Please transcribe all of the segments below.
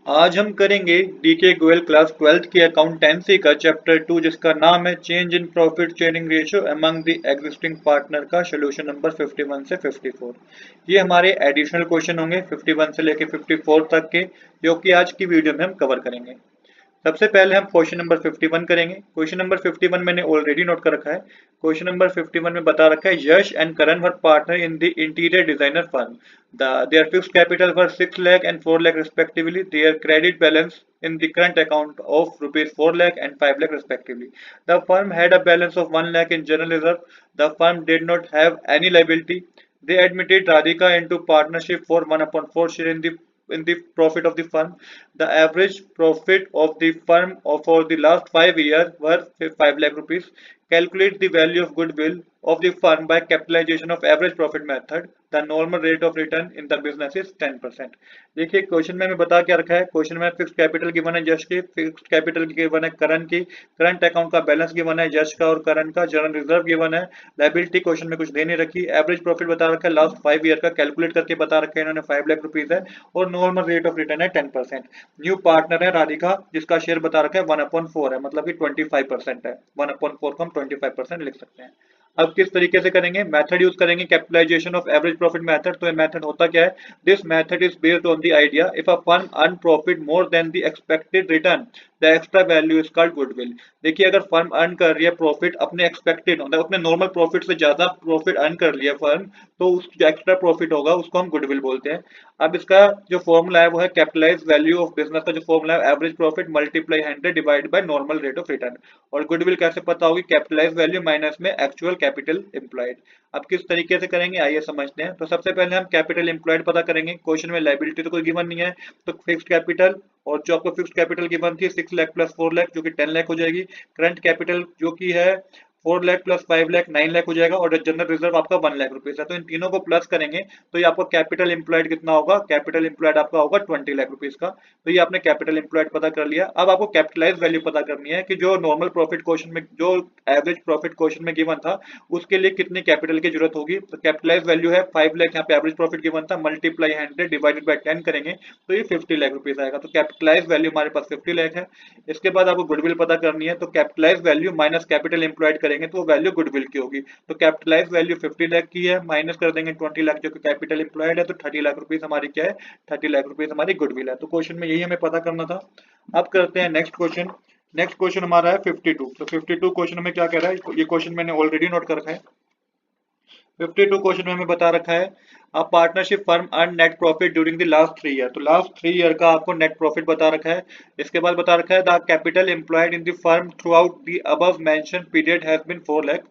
आज हम करेंगे डीके गोयल क्लास 12th की अकाउंटेंसी का चैप्टर 2 जिसका नाम है change in profit sharing ratio among the existing partner का सोल्यूशन नंबर 51 से 54। ये हमारे एडिशनल क्वेश्चन होंगे 51 से लेके 54 तक के, जो कि आज की वीडियो में हम कवर करेंगे। सबसे पहले हम क्वेश्चन नंबर 51 करेंगे। क्वेश्चन नंबर 51 मैंने ऑलरेडी नोट कर रखा है। क्वेश्चन नंबर 51 में बता रखा है Yash and Karan were partner in the interior designer firm. Their fixed capital were 6 lakh and 4 lakh respectively. Their credit balance in the current account of rupees 4 lakh and 5 lakh respectively. The firm had a balance of 1 lakh in general reserve. The firm did not have any liability. They admitted Radhika into partnership for 1/4 share in the profit of the firm. The average profit of the firm for the last 5 years were 5 lakh rupees. Calculate the value of goodwill of the firm by capitalization of average profit method. The normal rate of return in the business is 10%। देखिए question में हमें बता क्या रखा है। Question में fix capital given है यश की, फिक्स कैपिटल गिवन है करण की, करंट अकाउंट का बैलेंस गिवन है यश का और करण का, जनरल रिजर्व गिवन है, लायबिलिटी क्वेश्चन में कुछ दे नहीं रखी, एवरेज प्रॉफिट बता रखा है लास्ट 5 ईयर का, कैलकुलेट करके बता रखा है इन्होंने 5 लाख रुपीज है, और नॉर्मल रेट ऑफ रिटर्न है 10%। न्यू पार्टनर है राधिका जिसका शेयर बता रखा है 1/4 है, मतलब कि 25% है। 1/4 को हम 25% लिख सकते हैं। अब किस तरीके से करेंगे, मेथड यूज करेंगे capitalisation of average profit method. तो ये मेथड होता क्या है, this method is based on the idea if a firm earn profit more than the expected return the extra value is called goodwill. देखिए अगर firm earn कर रही है प्रॉफिट अपने एक्सपेक्टेड मतलब अपने नॉर्मल प्रॉफिट से ज्यादा प्रॉफिट अर्न कर लिया फर्म, तो उस जो एक्स्ट्रा प्रॉफिट होगा उसको हम गुडविल बोलते हैं। अब इसका जो फॉर्मूला है वो है कैपिटलाइज वैल्यू ऑफ बिजनेस का जो फॉर्मूला है average profit multiply 100 divide by normal rate of return. और गुडविल कैसे पता होगी, कैपिटलाइज वैल्यू माइनस में एक्चुअल कैपिटल एम्प्लॉयड। अब किस तरीके से करेंगे आइए समझते हैं। तो सबसे पहले हम कैपिटल एम्प्लॉयड पता करेंगे। क्वेश्चन में लायबिलिटी तो कोई गिवन नहीं है, तो फिक्स्ड कैपिटल, और जो आपको फिक्स्ड कैपिटल गिवन थी 6 लाख प्लस 4 लाख जो कि 10 लाख हो जाएगी। करंट कैपिटल जो कि है 4 लाख प्लस 5 लाख 9 लाख हो जाएगा, और जनरल रिजर्व आपका 1 लाख रुपीज है। तो इन तीनों को प्लस करेंगे तो ये आपका कैपिटल एम्प्लॉयड कितना होगा, कैपिटल एम्प्लॉयड आपका होगा 20 लाख रुपीज का। तो ये आपने कैपिटल एम्प्लॉयड पता कर लिया। अब आपको कैपिटलाइज वैल्यू पता करनी है कि जो नॉर्मल प्रॉफिट क्वेश्चन में जो एवरेज प्रॉफिट क्वेश्चन में गिवन था उसके लिए कितनी कैपिटल की जरूरत होगी। तो कैपिटलाइज वैल्यू है 5 लाख, यहाँ पे एवरेज प्रॉफिट गिवन था, मल्टीप्लाई 100 डिवाइडेड बाय 10 करेंगे तो ये 50 लाख रुपीज आएगा। तो कैपिटलाइज वैल्यू हमारे पास 50 लाख है। इसके बाद आपको गुडविल पता करनी है, तो capitalised value minus capital employed करेंगे तो वैल्यू गुडविल की होगी। तो कैपिटलाइज वैल्यू 50 लाख की है, माइनस कर देंगे 20 लाख जो कि कैपिटल एम्प्लॉयड है, तो 30 लाख रुपीज हमारी क्या है, 30 लाख रुपीज हमारी गुडविल है। तो क्वेश्चन में यही हमें पता करना था। अब करते हैं नेक्स्ट क्वेश्चन। नेक्स्ट क्वेश्चन हमारा है 52। तो 52 क्वेश्चन में क्या कह रहा है, ये क्वेश्चन मैंने ऑलरेडी नोट कर रखा है। 52 क्वेश्चन में हमें बता रखा है a partnership firm earn net profit during the last 3 year. तो लास्ट 3 ईयर का आपको नेट प्रॉफिट बता रखा है। इसके बाद बता रखा है the capital employed in the firm throughout the above mention period has been 4 lakh.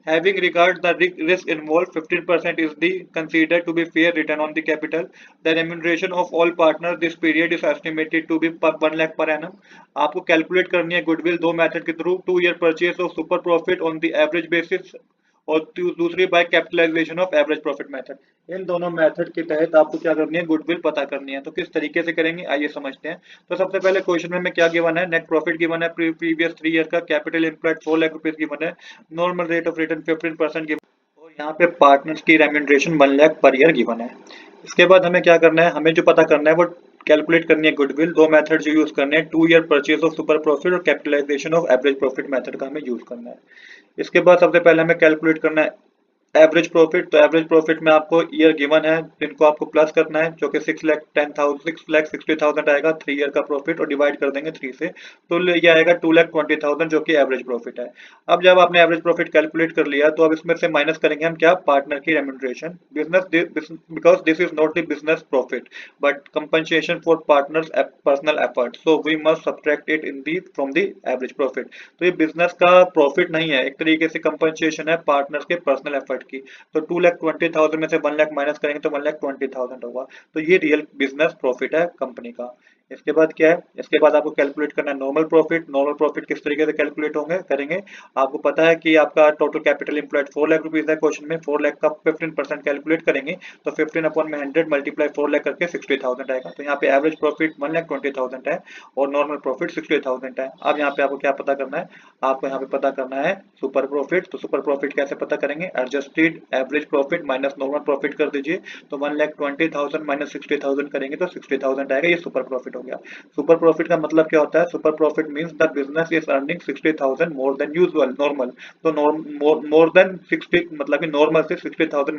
Having regard the risk involved, 15% is the considered to be fair return on the capital. The remuneration of all partners this period is estimated to be 1 lakh per annum. आपको calculate करनी है goodwill दो method के through, 2 year purchase of super profit on the average basis, और दूसरी by capitalisation of average profit method. इन दोनों method के तहत आपको क्या करनी है, गुडविल पता करनी है। तो किस तरीके से करेंगे आइए समझते हैं। तो सबसे पहले क्वेश्चन में हमें क्या गिवन है, नेट प्रॉफिट गिवन है प्रीवियस 3 ईयर का, capital employed 4 lakh rupees given है, normal rate of return 15% given, और यहाँ पे पार्टनर्स की remuneration 1 lakh per year given है। इसके बाद हमें क्या करना है, हमें जो पता करना है वो कैलकुलेट करनी है गुडविल। दो मेथड जो यूज करने हैं, 2 year purchase of super profit और capitalization of average profit method का हमें यूज करना है। इसके बाद सबसे पहले हमें कैलकुलेट करना है एवरेज प्रॉफिट। तो एवरेज प्रॉफिट में आपको ईयर गिवन है जिनको आपको प्लस करना है, जो कि 6,60,000 आएगा 3 ईयर का प्रॉफिट, और डिवाइड कर देंगे 3 से, तो ये आएगा 2,20,000 जो कि एवरेज प्रॉफिट है। अब जब आपने एवरेज प्रॉफिट कैलकुलेट कर लिया तो अब इसमें से माइनस करेंगे हम क्या, पार्टनर की remuneration. Because this is not the business profit but compensation for partners personal effort, so we must subtract it in the from the average profit. तो ये बिजनेस का प्रॉफिट नहीं है, एक तरीके से कंपनसेशन है पार्टनर्स के पर्सनल एफर्ट की। तो 2,20,000 में से 1 लाख माइनस करेंगे तो 1,20,000 होगा। तो ये रियल बिजनेस प्रॉफिट है कंपनी का। इसके बाद क्या है, इसके बाद आपको कैलकुलेट करना है नॉर्मल प्रॉफिट। नॉर्मल प्रॉफिट किस तरीके से कैलकुलेट होंगे करेंगे, आपको पता है कि आपका total capital employed 4 lakh rupees है, क्वेश्चन में 4 लाख का 15% कैलकुलेट करेंगे तो 15 अपॉन में 100 मल्टीप्लाई 4 लाख करके 60,000 आएगा। तो यहाँ पे एवरेज प्रॉफिट 1,20,000 है और नॉर्मल प्रॉफिट 60,000 है। अब यहाँ पे आपको क्या पता करना है, आपको यहाँ पे पता करना है सुपर प्रॉफिट। तो सुपर प्रॉफिट कैसे पता करेंगे, adjust adjusted average profit minus normal profit कर दीजिए, तो 1,20,000 माइनस 60,000 करेंगे तो 60,000 आएगा। ये सुपर प्रॉफिट हो गया। सुपर प्रॉफिट का मतलब क्या होता है? Super profit means the business is earning 60,000 more than usual normal. तो मोर देन 60 मतलब कि नॉर्मल से 60,000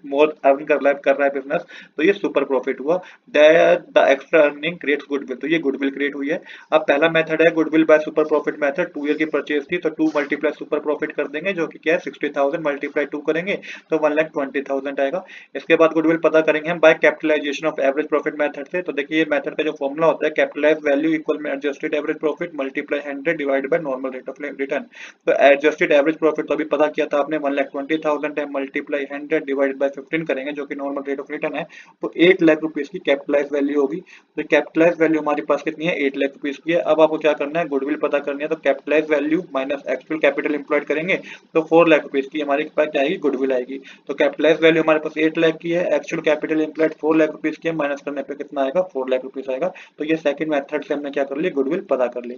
मोर अर्न कर रहा है बिजनेस, तो ये सुपर प्रॉफिट हुआ। The extra earning creates goodwill, तो ये गुडविल क्रिएट हुई है। अब पहला मेथड है goodwill by super profit method. 2 year की परचेज थी तो 2 मल्टीप्लाई सुपर प्रॉफिट कर देंगे, जो कि क्या है 60,000 मल्टीप्लाई 2 करेंगे तो 1,20,000 आएगा। इसके बाद गुडविल पता करेंगे हम by capitalisation of average profit method से। तो देखिए ये मेथड का जो फॉर्मूला होता है, कैपिटलाइज वैल्यू इक्वल में adjusted average profit multiply 100 divide by normal rate of return. तो एडजस्टेड एवरेज प्रॉफिट तो अभी पता किया था आपने 1,20,000 है, मल्टीप्लाई 100 डिवाइड बाय 15 करेंगे, जो कि नॉर्मल रेट ऑफ रिटर्न है, तो 8 लाख रुपीस की कैपिटलाइज वैल्यू होगी। तो कैपिटलाइज वैल्यू हमारे पास कितनी है? 8 लाख रुपीस की है। अब आपको क्या करना है? गुडविल पता करनी है, तो capitalised value minus actual capital employed करेंगे तो 4 लाख रुपीस की हमारे पास क्या आएगी? गुडविल आएगी। तो कैपिटलाइज वैल्यू हमारे पास 8 लाख की है, actual capital employed 4 lakh rupees की है, माइनस करने पे कितना आएगा? 4 लाख रुपीस आएगा। तो ये सेकंड मेथड से हमने क्या कर लिया? गुडविल पता कर ली।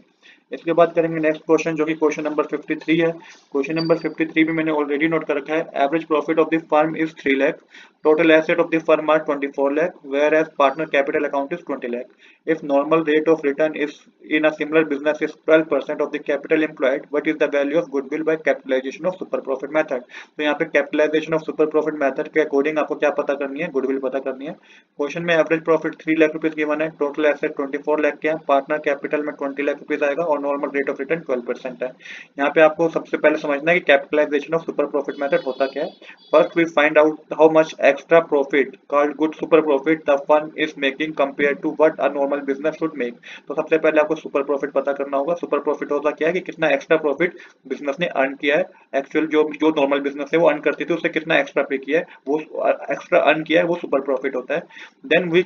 इसके बाद करेंगे नेक्स्ट क्वेश्चन, जो कि क्वेश्चन नंबर 53 है। क्वेश्चन नंबर 53 भी मैंने ऑलरेडी नोट कर रखा है। Average profit of the firm is 3 lakh, total asset of the firm are 24 lakh, whereas partner capital account is 20 lakh. If normal rate of return is in a similar business is 12% of the capital employed, what is the value of goodwill by capitalization of super profit method? तो यहाँ पे capitalisation of super profit method के according आपको क्या पता करनी है? Goodwill पता करनी है। क्वेश्चन में average profit 3 lakh rupees given है, टोटल एसेट 24 लाख के हैं, पार्टनर कैपिटल में 20 लाख रुपीस आएगा और नॉर्मल रेट ऑफ रिटर्न 12% है। यहाँ पे आपको सबसे पहले समझना है कि capitalisation of super profit method होता क्या है। First, we find out how much extra profit called good super profit the firm is making compared to what a normal business should make. तो सबसे पहले आपको सुपर प्रॉफिट पता करना होगा। सुपर प्रॉफिट होता क्या है कि कितना एक्स्ट्रा प्रॉफिट बिजनेस ने अर्न किया है। एक्चुअल जो जो नॉर्मल बिजनेस है वो अर्न करती थी, उससे कितना एक्स्ट्रा पे किया है, वो एक्स्ट्रा अर्न किया है, वो सुपर प्रॉफिट होता है। Then we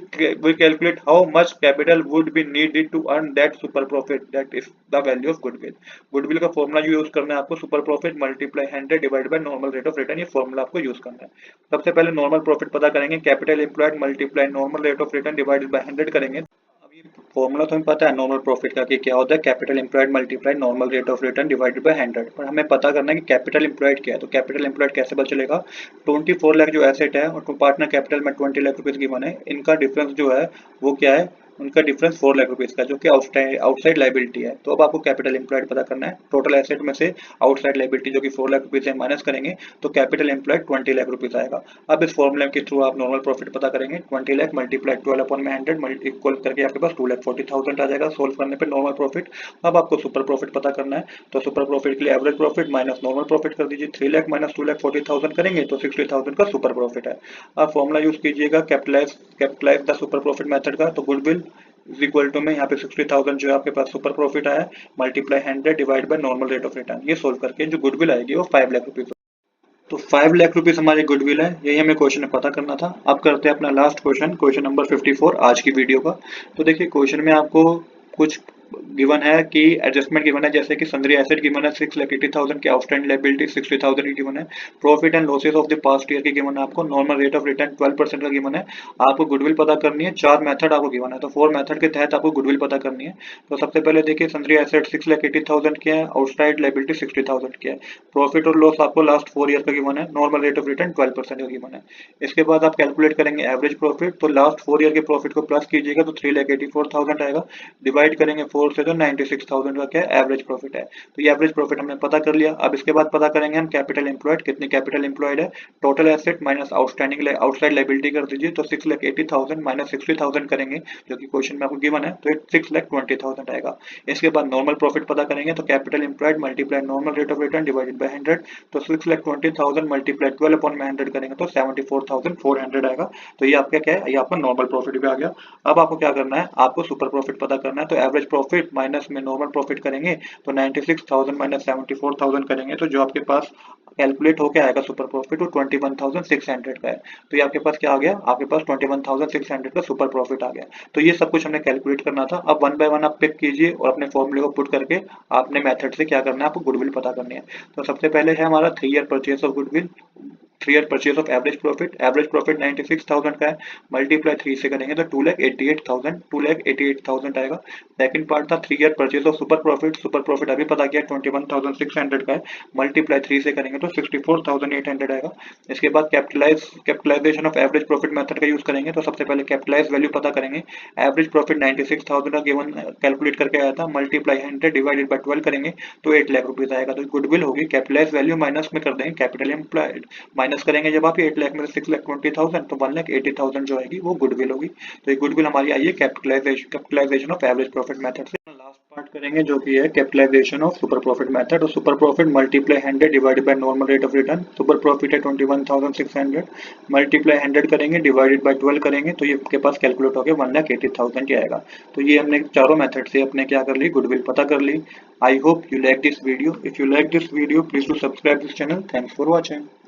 calculate how much capital would be needed to earn that super profit, that is the value of goodwill. Goodwill का फॉर्मूला जो यूज करना है आपको, super profit multiply 100 divide by normal rate of return, ये formula आपको use करना है। सबसे पहले नॉर्मल प्रॉफिट पता करेंगे, capital employed multiply normal rate of return divided by 100 करेंगे। अभी फॉर्मूला तो हमें पता है नॉर्मल प्रॉफिट का कि क्या होता है, capital employed multiply normal rate of return divided by 100, पर हमें पता करना है कि कैपिटल एम्प्लॉयड क्या है। तो कैपिटल एम्प्लॉयड कैसे पता चलेगा? 24 लाख जो एसेट है और पार्टनर कैपिटल में 20 लाख रुपीज की बने, इनका डिफरेंस जो है वो क्या है? उनका डिफरेंस 4 लाख रुपीज का, जो कि आउटसाइड लाइबिलिटी है। तो अब आपको कैपिटल एम्प्लॉयड पता करना है। टोटल एसेट में से आउटसाइड लाइबिलिटी जो कि 4 लाख रुपीज है माइनस करेंगे तो कैपिटल एम्प्लॉयड 20 लाख रुपीज आएगा। अब इस फॉर्मूले के थ्रू आप नॉर्मल प्रॉफिट पता करेंगे। 20 लाख मल्टीप्लाई 12 अपॉन में 100 इक्वल करके आपके पास 2,40,000 आ जाएगा। सोल्व करने पे नॉर्मल प्रॉफिट। अब आपको सुपर प्रॉफिट पता करना है, तो सुपर प्रॉफिट के लिए average profit minus normal profit कर दीजिए। 3 लाख माइनस 2,40,000 करेंगे तो 60,000 का सुपर प्रॉफिट है। आप फॉर्मूला यूज कीजिएगा capitalise the super profit method का। तो गुडविल इज इक्वल टू में यहाँ पे 60,000 जो है आपके पास सुपर प्रॉफिट आया, multiply 100 divide by normal rate of return. ये सोल्व करके जो गुडविल आएगी वो 5 लाख रुपीज। तो 5 लाख रुपीस हमारी गुडविल है, यही हमें क्वेश्चन में पता करना था। अब करते हैं अपना लास्ट क्वेश्चन, क्वेश्चन नंबर 54 आज की वीडियो का। तो देखिए क्वेश्चन में आपको कुछ गिवन है कि एडजस्टमेंट गिवन है, जैसे कि सन्ड्री एसेट गिवन है 6,80,000 की, आउटस्टैंडिंग लायबिलिटी 60,000 की गिवन है, profit and losses of the past year की गिवन है आपको, नॉर्मल रेट ऑफ रिटर्न 12% का गिवन है। आपको गुडविल पता करनी है, 4 मेथड आपको गिवन है, तो 4 मेथड के तहत आपको गुडविल पता करनी है। तो सबसे पहले देखिए सन्ड्री एसेट 6,80,000 की है, आउटसाइड लायबिलिटी 60,000 की है, प्रॉफिट और लॉस आपको लास्ट 4 ईयर का गिवन है, नॉर्मल रेट ऑफ रिटर्न 12% का गिवन है। इसके बाद आप कैलकुलेट करेंगे एवरेज प्रॉफिट, तो लास्ट 4 ईयर के प्रॉफिट को प्लस कीजिएगा तो 3,84,000 आएगा, डिवाइड करेंगे 4 से तो 96,000 का क्या है एवरेज प्रॉफिट है। तो ये एवरेज प्रॉफिट हमने पता कर लिया। अब इसके बाद पता करेंगे हम कैपिटल एम्प्लॉयड, कितनी कैपिटल एम्प्लॉयड है, total asset minus outstanding outside liability कर दीजिए, तो 6,80,000 माइनस 60,000 करेंगे जो कि क्वेश्चन में आपको गिवन है, तो 6,20,000 आएगा। इसके बाद नॉर्मल प्रॉफिट पता करेंगे, तो capital employed multiply normal rate of return divided by 100, तो 6,20,000 मल्टीप्लाई 12 अपॉन में 100 करेंगे तो 74,400 आएगा। तो ये आपका क्या है, ये आपका नॉर्मल प्रॉफिट भी आ गया। अब आपको क्या करना है, आपको सुपर प्रॉफिट पता करना है। तो एवरेज प्रॉफिट माइनस में नॉर्मल प्रॉफिट करेंगे तो 96,000 माइनस 74,000 करेंगे तो जो आपके पास कैलकुलेट होकर आएगा सुपर प्रॉफिट वो 21,600 का है। तो ये आपके पास क्या आ गया, आपके पास 21,600 का सुपर प्रॉफिट आ गया। तो ये सब कुछ हमने कैलकुलेट करना था। अब 1 बाय 1 आप पिक कीजिए और अपने फॉर्मूले को पुट करके आपने मेथड से क्या करना है, आपको गुडविल पता करनी है। तो सबसे पहले है हमारा 3 year purchase of goodwill, 3 year purchase of average profit 96,000 का है, मल्टीप्लाई 3 से करेंगे तो 2,88,000 आएगा। सेकंड पार्ट था 3 year purchase of super profit अभी पता किया 21,600 का है, मल्टीप्लाई 3 से करेंगे तो 64,800 आएगा। इसके बाद capitalisation of average profit method का यूज करेंगे, तो सबसे पहले कैपिटलाइज वैल्यू पता करेंगे, एवरेज प्रॉफिट 96,000 का गिवन कैलकुलेट करके आया था, मल्टीप्लाई 100 डिवाइडेड बाय 12 करेंगे तो 8 लाख रुपीज आएगा। तो गुडविल होगी, कैपिटलाइज वैल्यू माइनस में कर देंगे कैपिटल एम्प्लॉयड, माइनस करेंगे जब आप 8 लाख में 6,20,000 तो 1,80,000 जो आएगी वो गुडविल होगी। तो ये गुडविल हमारी आई है capitalisation of average profit method से। लास्ट पार्ट करेंगे जो कि है capitalisation of super profit method. और super profit multiply 100 divided by normal rate of return, super profit है 21,600, मल्टीप्लाई 100 करेंगे डिवाइडेड बाय 12 करेंगे तो ये आपके पास कैलकुलेट हो गया 1,80,000 की आएगा। तो ये हमने चारों मेथड से अपने क्या कर ली, गुडविल पता कर ली। I hope you like this video. If you like this video, please do subscribe this channel. Thanks for watching.